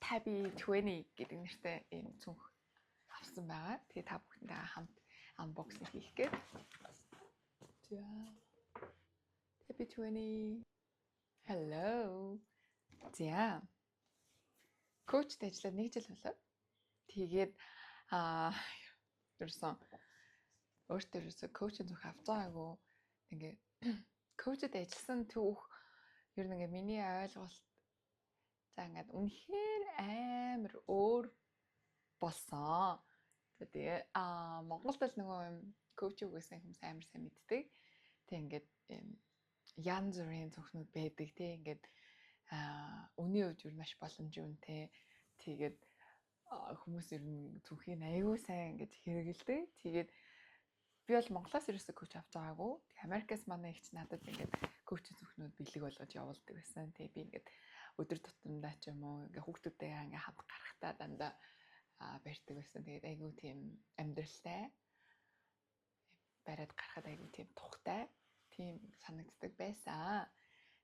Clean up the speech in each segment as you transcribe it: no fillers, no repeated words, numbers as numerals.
Tabby 20 гэдэг нэртэй ийм цүнх авсан байгаа. Тэгээ та бүхэндээ хамт unboxing хийх гээд. За. Tabby 20. Hello. За. Коучд ажиллаад 1 жил болоо. Тэгээд ерөөсөн өөртөө коучинг зөв авч байгаагүй. Ингээ коучд ажилласан түүх ер нь ингээ миний ойлголт за ингээд үнэхээр амар өөр болсон. Тэгээ Монголд л нөгөө коуч үгээсэн хүмүүс амар сайн мэддэг. Тэг ингээд янз бүрийн зөвхнүүд байдаг тий. Ингээд үний хувьд юу маш боломжтой үнэтэй. Тэгээд хүмүүс ер нь зөвхөн аягүй сайн ингэж хэрэгэлдэг. Тэгээд би бол Монголоос ерөөсөө коуч авч байгаагүй. Тэг Америкаас манай ихч надад ингээд коучинг зөвхнүүд бэлэг болгож явуулдаг байсан. Тэг би ингээд өдөр тутамдаа ч юм уу ингээ хүүхдүүдтэйгээ ингээ хамт гарахтаа дандаа барьдаг байсан. Тэгээд айгүй тийм амьдралтай бариад гарахад айгүй тийм тухтай тийм санагддаг байсан.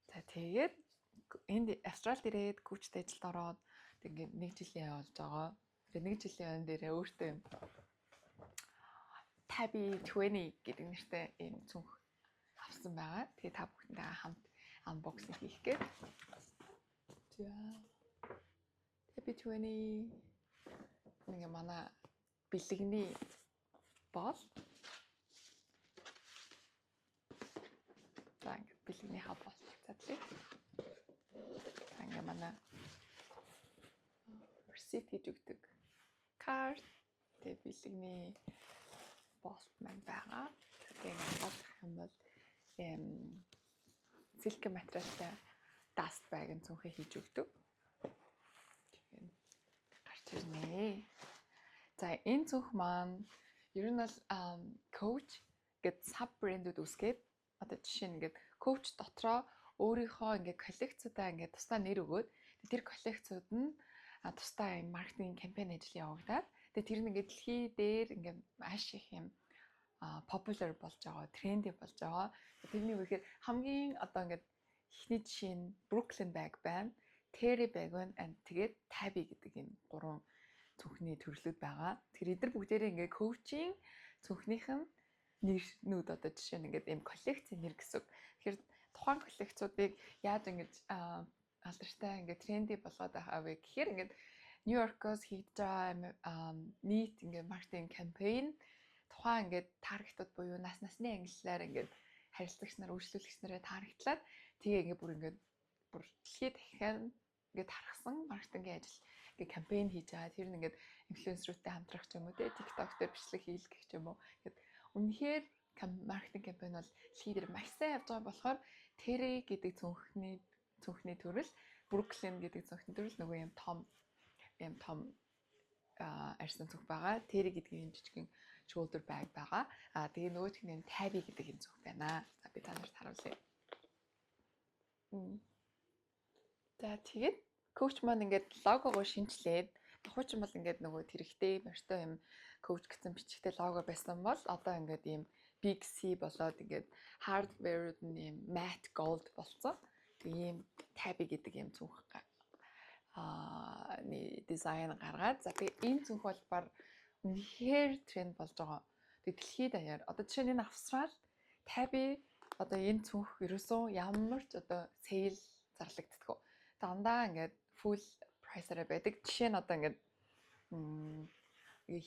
За тэгээд энд Австралид ирээд коучтэй ажилд ороод тэгээд 1 жилийн явуулж байгаа. Тэгээд 1 жилийн өн дээрээ өөртөө Tabby 20 гэдэг нэртэй ийм цүнх авсан байгаа. Тэгээд та бүхэндээ хамт unboxing хийх гээд. За. Tabby 20 нэг манай бэлэгний бол. За ингэ бэлэгний хав бол. За тийм. Ингээ манай receipt гэж өгдөг. Card тэг бэлэгний болт маань байгаа. Тэгээд болох юм бол силк материалтай даст байг нь цүнхээ хийж өгдөг. Тэгээд гарч ирнэ. За энэ цүнх маань ер нь бол coach гэдэг sub брэндүүд үүсгээд одоо жишээ нь ингээд coach дотроо өөрийнхөө ингээд коллекцуудаа ингээд тусдаа нэр өгөөд тэр коллекцууд нь тусдаа юм маркетинг кампань ажил явагдаад тэгээд тэр нь ингээд дэлхий дээр ингээд маш их юм popular болж байгаа, тренди болж байгаа. Тэрний үгээр хамгийн одоо ингээд эхний жишээ нь Brooklyn bag байна, Terry bag байна, тэгээд Tabby гэдэг юм 3 цүнхний төрлүүд байгаа. Тэгэхээр эдгээр бүгдээрээ ингээд коучинг цүнхнийхэн нэрнүүд одоо жишээ нь ингээд юм коллекцийн нэр гэсэн. Тэгэхээр тухайн коллекцуудыг яаж ингэж алдартай ингээд тренди болгоод байгаа вэ гэхээр ингээд Нью-Йоркоос хийж байгаа нийт ингээд маркетинг кампайн тухайн ингээд таргетууд буюу нас насны ангиллаар ингээд харилцагч нар үйлчлүүлэгч нараа таргетлаад тэгээ ингээд бүр дэлхийд дахиад ингээд харгасан маркетингийн ажил ингээд кампайн хийж байгаа. Тэр нь ингээд инфлюенсерүүтэй хамтрах ч юм уу, TikTok дээр бичлэг хийх гэх юм уу. Ингээд үнэхээр маркетинг кампайн бол дэлхийд дээр маш сайн явж байгаа болохоор Terry гэдэг цүнхний төрөл, Brooklyn гэдэг цүнхний төрөл нөгөө юм том арьсан цүнх байгаа. Terry гэдэг юм жижигэн shoulder bag байгаа. Тэгээ нөгөөх нь Tabby гэдэг юм цүнх байна. За би та нарт харуулъя. За тэгээд коуч маань ингээд логогоо шинжлээд хуучин бол ингээд нөгөө тэрэгтэй морьтой юм коуч гэсэн бичгтэй лого байсан бол одоо ингээд ийм big C болоод ингээд hardware нь ийм matte gold болсон. Ийм Tabby гэдэг юм цүнх дизайн гаргаад за тэгээ энэ цүнх бол бар үнэхээр тренд болж байгаа. Тэгээ дэлхийд даяар одоо жишээ нь Австрал Tabby одоо энэ цүнх ерөөсөө ямар ч одоо сейл зарлагддаг. Дандаа ингээд full price-араа байдаг. Жишээ нь одоо ингээд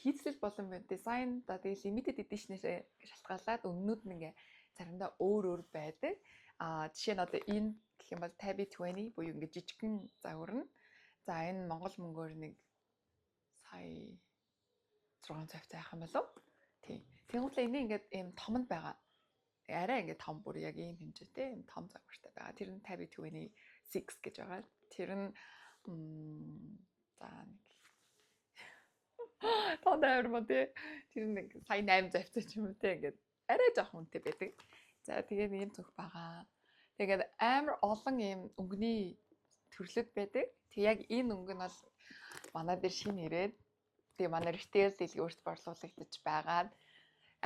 хийцлэл болон дизайн одоо тэгээ limited edition-ээр шалтгаалаад өмнөд нь ингээд заримдаа өөр байдаг. Жишээ нь одоо энэ гэх юм бол Tabby 20 буюу ингээд жижигхэн загвар нь. За энэ Монгол мөнгөөр нэг сая 600 цайх юм болов. Тийм. Тэгвэл энэ ингээд ийм томд байгаа. Арай ингээд том бүр яг ийм хэмжээтэй ийм том загвартай байгаа. Тэр нь Tabby 26 гэж байгаа. Тэр нь за нэг тоноор мод тэр нэг сая 800 ч юм уу те ингээд арай жоохон үнэтэй байдаг. За тэгээд ийм цүнх байгаа. Тэгээд амар олон ийм өнгөний төрлөд байдаг. Тэг яг энэ өнгө нь бол манай дээр шинэ ирээд тэгээ манай retail дэлгүүр өөрт борлуулагдаж байгаад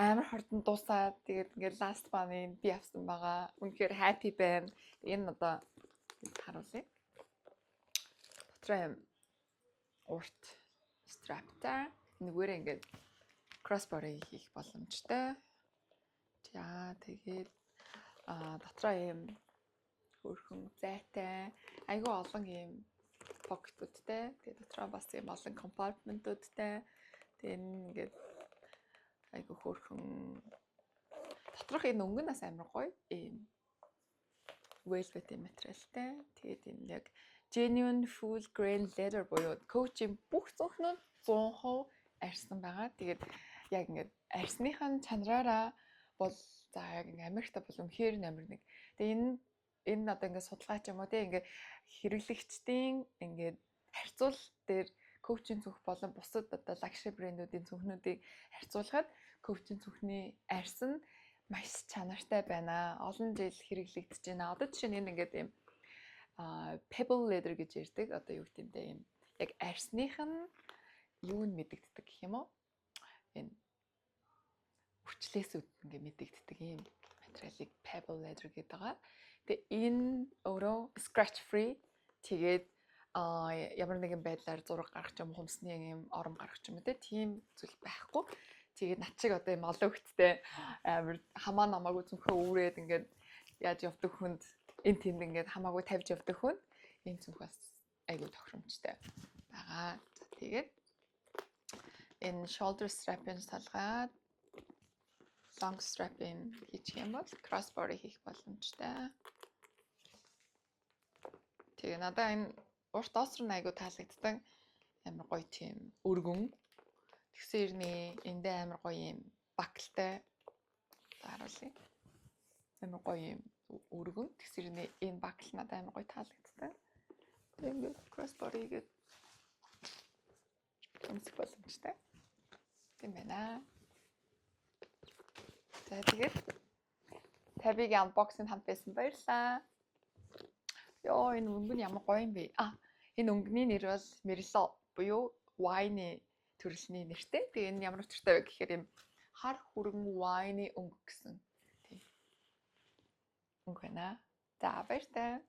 амар хурдан дуусаад тэгээд ингээд last one би авсан байгаа. Үнэхээр happy байна. Энэ одоо харуулъя. Дотроо юм урт strapтай нэгээрээ ингээд crossbody хийх боломжтой. За тэгээд дотроо ийм хөрхөн зайтай айгүй олон ийм pocket-уудтай. Тэгээд дотроо бас ийм олон compartment-уудтай. Тэгээд ингээд айгүй хөрхөн доторх энэ өнгөнөөс амар гоё ийм velvet материалтай. Тэгээд энэ яг genuine full grain leather буюу Coach-ийн бүх зөвхнүүд 100% арьсан байгаа. Тэгээд яг ингээд арьсныхын чанараараа бол за яг ингээд Америкта бол үнэхээр амар нэг. Тэгээд энэ одоо ингээд судалгаа ч юм уу тийм ингээд хэрэглэгчдийн ингээд харьцуул дээр Coach-ийн цүнх болон бусад одоо luxury брэндүүдийн цүнхнүүдийг харьцуулахад Coach-ийн цүнхний арьс нь маш чанартай байна. Олон жил хэрэглэгдэж байна. Одоо жишээ нь ингээд ийм pebble leather гэж ярьдаг. Одоо юу гэдэг юм ийм яг арьсных нь юу нь мэдэгддэг гэх юм уу? Энэ хүчлээсүүд ингээд мэдэгддэг ийм материалыг pebble leather гэдэг байгаа. Тэгээ энэ өөрөө scratch free. Тэгээд ямар нэгэн байдлаар зураг гаргах юм, хумсны юм ором гаргах юм тийм зүйл байхгүй. Тэгээд над шиг одоо юм олон хүчтэй амар хамаа намаагүй зүнхөө үүрээд ингээд яаж явдаг хүнд энэ тэнд ингээд хамаагүй тавьж явдаг хүнд энэ зүнх бас айгүй тохиромжтой байгаа. Тэгээд энэ shoulder strap-ын салгаад long strap-ын хийчих юм бол crossbody хийх боломжтой. Тэгээ надаа энэ урт осрын айгуу таалагддаг амар гоё тийм өргөн. Тэгсэн ирний эндээ амар гоё юм баклтай харуулъя. Амар гоё юм өргөн. Тэгсэн ирний энэ бакл надад амар гоё таалагддаг. Тэгээ ингээд crossbody гээд өмсөх боломжтой. Тийм байна. За тэгээд Tabby-гийн unboxing хамт байсан баярлалаа. Йоо энэ өнгө нь ямар гоё юм бэ? Энэ өнгөний нэр бол Merlot буюу wine төрөлний нэртэй. Тэгээ энэ ямар учиртай вэ гэхээр юм хар хүрэн wine өнгө гэсэн тийм өнгө байна. За баяртай.